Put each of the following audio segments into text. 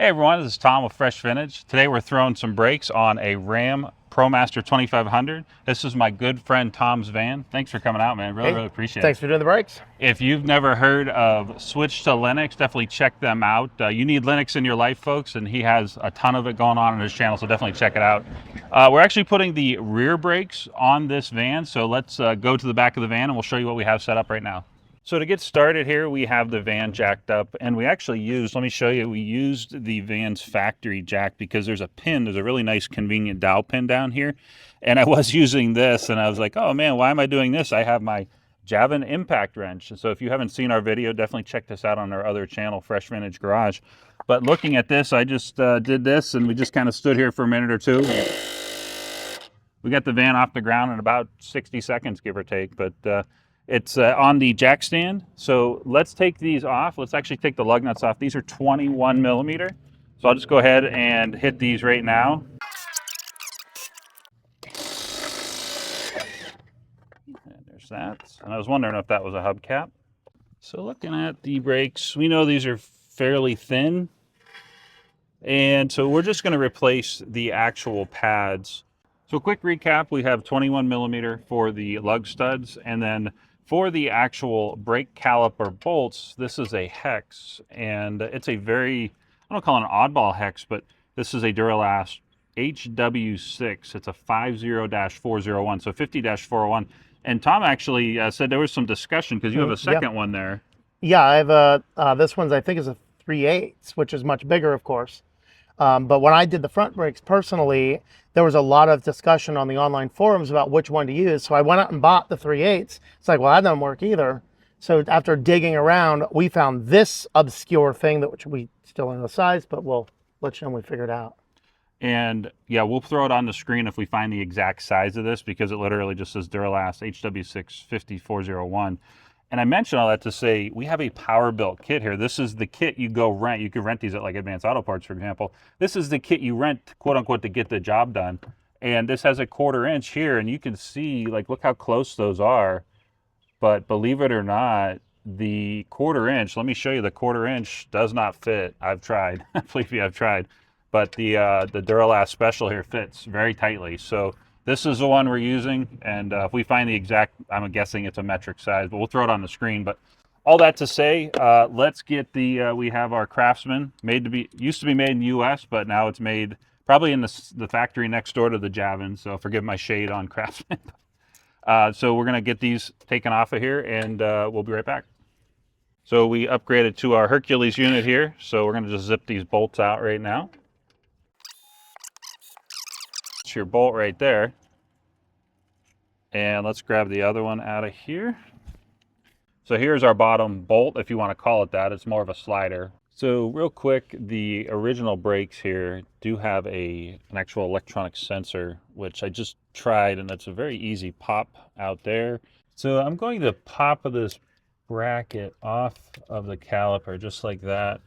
Hey everyone, this is Tom with Fresh Vintage. Today we're throwing some brakes on a Ram Promaster 2500. This is my good friend Tom's van. Thanks for coming out, man. Really appreciate it. Thanks for doing the brakes. If you've never heard of Switch to Linux, definitely check them out. You need Linux in your life, folks, and he has a ton of it going on his channel, so definitely check it out. We're actually putting the rear brakes on this van, so let's go to the back of the van and we'll show you what we have set up right now. So to get started here, we have the van jacked up, and we actually used, let me show you, we used the van's factory jack because there's a really nice convenient dowel pin down here. And I was using this, and I was like, oh man, why am I doing this? I have my JAVN Impact wrench. So if you haven't seen our video, definitely check this out on our other channel, Fresh Vintage Garage. But looking at this, I just did this, and we just kind of stood here for a minute or two. We got the van off the ground in about 60 seconds, give or take, but it's on the jack stand. So let's take these off. Let's actually take the lug nuts off. These are 21 millimeter. So I'll just go ahead and hit these right now. And there's that. And I was wondering if that was a hubcap. So looking at the brakes, we know these are fairly thin. And so we're just going to replace the actual pads. So quick recap, we have 21 millimeter for the lug studs, and then for the actual brake caliper bolts, this is a hex, and it's a very, I don't call it an oddball hex, but this is a Duralast HW6. It's a 50-401, so 50-401. And Tom actually said there was some discussion because you have a second one there. Yeah, I have this one's, I think, is a 3/8, which is much bigger, of course. But when I did the front brakes personally, there was a lot of discussion on the online forums about which one to use. So I went out and bought the 3/8. It's like, well, that doesn't work either. So after digging around, we found this obscure thing which we still don't know the size, but we'll let you know when we figure it out. And yeah, we'll throw it on the screen if we find the exact size of this, because it literally just says Duralast HW6 50-401. And I mention all that to say we have a power built kit here. This is the kit you go rent. You can rent these at like Advanced Auto Parts, for example. This is the kit you rent, quote unquote, to get the job done. And this has a 1/4 inch here, and you can see, like, look how close those are. But believe it or not, the 1/4 inch, let me show you, the 1/4 inch does not fit. I've tried. Believe me, I've tried. But the Duralast Special here fits very tightly. So this is the one we're using, and if we find the exact, I'm guessing it's a metric size, but we'll throw it on the screen. But all that to say, let's get the, we have our Craftsman, used to be made in the U.S., but now it's made probably in the factory next door to the JAVN, so forgive my shade on Craftsman. So we're going to get these taken off of here, and we'll be right back. So we upgraded to our Hercules unit here, so we're going to just zip these bolts out right now. Your bolt right there, and let's grab the other one out of here. So here's our bottom bolt, if you want to call it that. It's more of a slider. So real quick, the original brakes here do have an actual electronic sensor, which I just tried, and that's a very easy pop out there. So I'm going to pop this bracket off of the caliper just like that.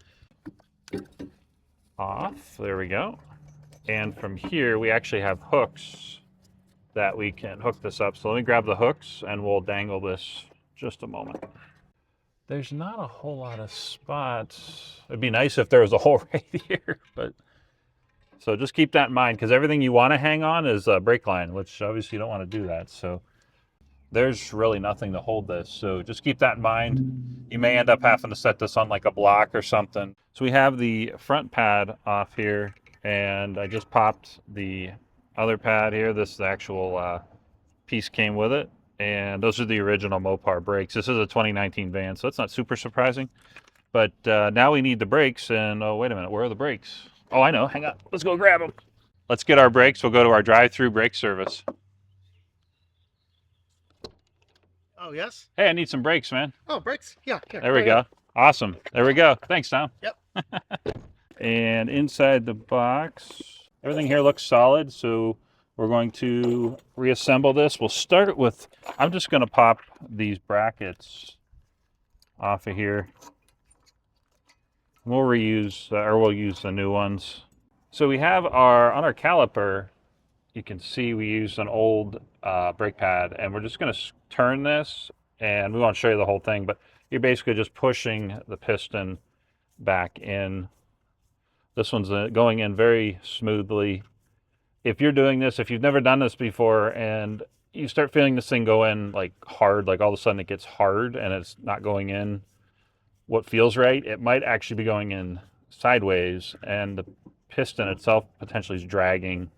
Off, there we go. And from here, we actually have hooks that we can hook this up. So let me grab the hooks and we'll dangle this just a moment. There's not a whole lot of spots. It'd be nice if there was a hole right here, but so just keep that in mind, because everything you want to hang on is a brake line, which obviously you don't want to do that. So there's really nothing to hold this. So just keep that in mind. You may end up having to set this on like a block or something. So we have the front pad off here, and I just popped the other pad here. This actual piece came with it, and those are the original Mopar brakes. This is a 2019 van, so that's not super surprising. But now we need the brakes, and oh, wait a minute, where are the brakes? Oh, I know, hang on, let's go grab them. Let's get our brakes. We'll go to our drive-through brake service. Oh, yes? Hey, I need some brakes, man. Oh, brakes? Yeah. Here, there we go. Awesome. There we go. Thanks, Tom. Yep. And inside the box, everything here looks solid, so we're going to reassemble this. We'll start with, I'm just going to pop these brackets off of here. We'll reuse, or we'll use the new ones. So we have on our caliper, you can see we used an old brake pad, and we're just going to turn this, and we won't show you the whole thing, but you're basically just pushing the piston back in This one's going in very smoothly. If you're doing this, if you've never done this before and you start feeling this thing go in like hard, like all of a sudden it gets hard and it's not going in what feels right, it might actually be going in sideways, and the piston itself potentially is dragging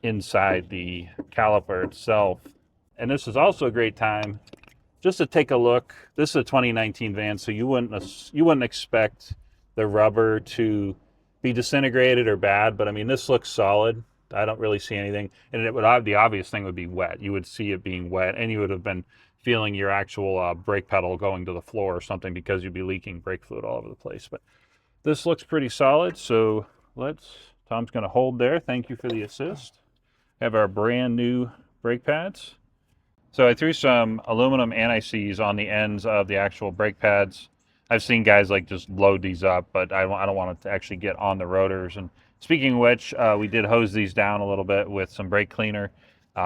inside the caliper itself. And this is also a great time just to take a look. This is a 2019 van, so you wouldn't expect the rubber to be disintegrated or bad, but I mean, this looks solid. I don't really see anything, and it would, the obvious thing would be wet. You would see it being wet, and you would have been feeling your actual brake pedal going to the floor or something, because you'd be leaking brake fluid all over the place. But this looks pretty solid, so Tom's going to hold there. Thank you for the assist. Have our brand new brake pads. So I threw some aluminum anti-seize on the ends of the actual brake pads. I've seen guys like just load these up, but I don't want it to actually get on the rotors. And speaking of which, we did hose these down a little bit with some brake cleaner.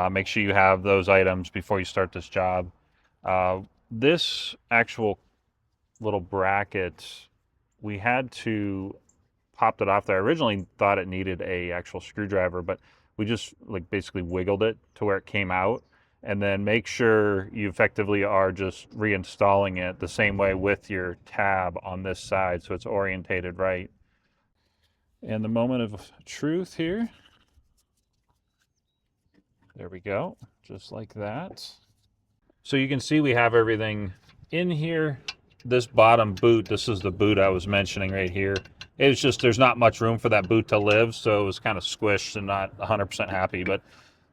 Make sure you have those items before you start this job. This actual little bracket, we had to pop it off there. I originally thought it needed a actual screwdriver, but we just like basically wiggled it to where it came out. And then make sure you effectively are just reinstalling it the same way with your tab on this side, so it's orientated right. And the moment of truth here. There we go, just like that. So you can see we have everything in here. This bottom boot, this is the boot I was mentioning right here. It's just, there's not much room for that boot to live, so it was kind of squished and not 100% happy. But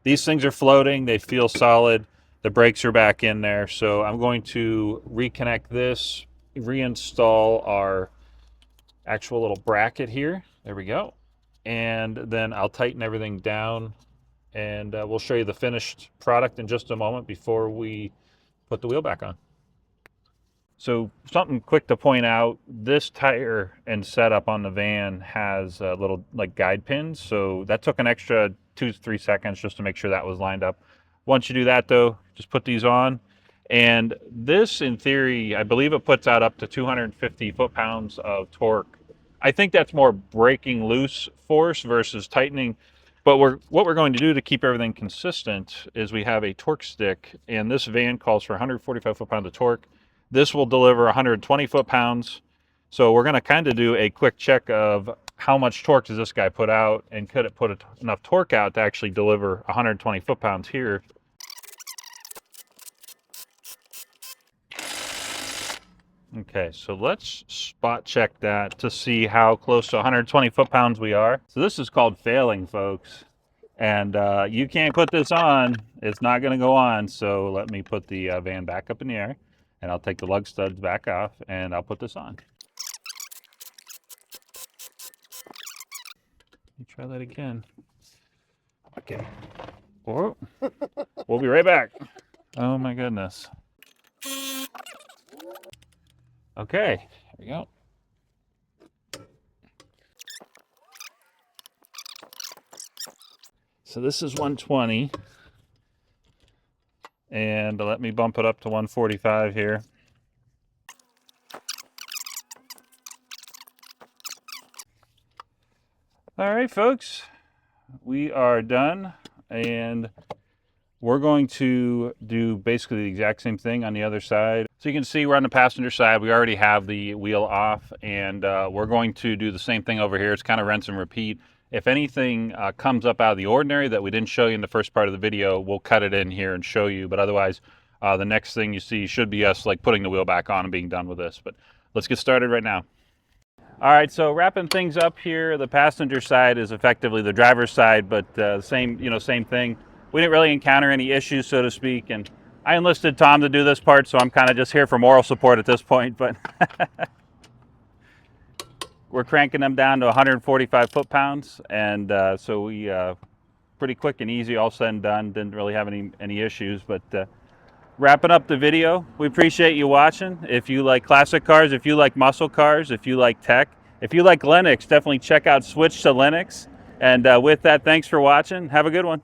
these things are floating, they feel solid. The brakes are back in there. So I'm going to reconnect this, reinstall our actual little bracket here. There we go. And then I'll tighten everything down, and we'll show you the finished product in just a moment before we put the wheel back on. So something quick to point out, this tire and setup on the van has little like guide pins. So that took an extra 2 to 3 seconds just to make sure that was lined up. Once you do that though, just put these on. And this, in theory, I believe it puts out up to 250 foot-pounds of torque. I think that's more breaking loose force versus tightening. But what we're going to do to keep everything consistent is we have a torque stick, and this van calls for 145 foot-pounds of torque. This will deliver 120 foot-pounds. So we're going to kind of do a quick check of how much torque does this guy put out, and could it put enough torque out to actually deliver 120 foot-pounds here. Okay, so let's spot check that to see how close to 120 foot-pounds we are. So this is called failing, folks. And you can't put this on. It's not going to go on. So let me put the van back up in the air, and I'll take the lug studs back off, and I'll put this on. Let me try that again. Okay. Whoa. We'll be right back. Oh my goodness. Okay, here we go. So this is 120. And let me bump it up to 145 here. All right, folks, we are done, and we're going to do basically the exact same thing on the other side. So you can see we're on the passenger side. We already have the wheel off, and we're going to do the same thing over here. It's kind of rinse and repeat. If anything comes up out of the ordinary that we didn't show you in the first part of the video, we'll cut it in here and show you. But otherwise, the next thing you see should be us like putting the wheel back on and being done with this. But let's get started right now. All right, so wrapping things up here, the passenger side is effectively the driver's side, but same thing. We didn't really encounter any issues, so to speak, and I enlisted Tom to do this part, so I'm kind of just here for moral support at this point, but we're cranking them down to 145 foot-pounds, and so we pretty quick and easy, all said and done. Didn't really have any issues, but wrapping up the video, we appreciate you watching. If you like classic cars, if you like muscle cars, if you like tech, if you like Linux, definitely check out Switch to Linux. And with that, thanks for watching. Have a good one.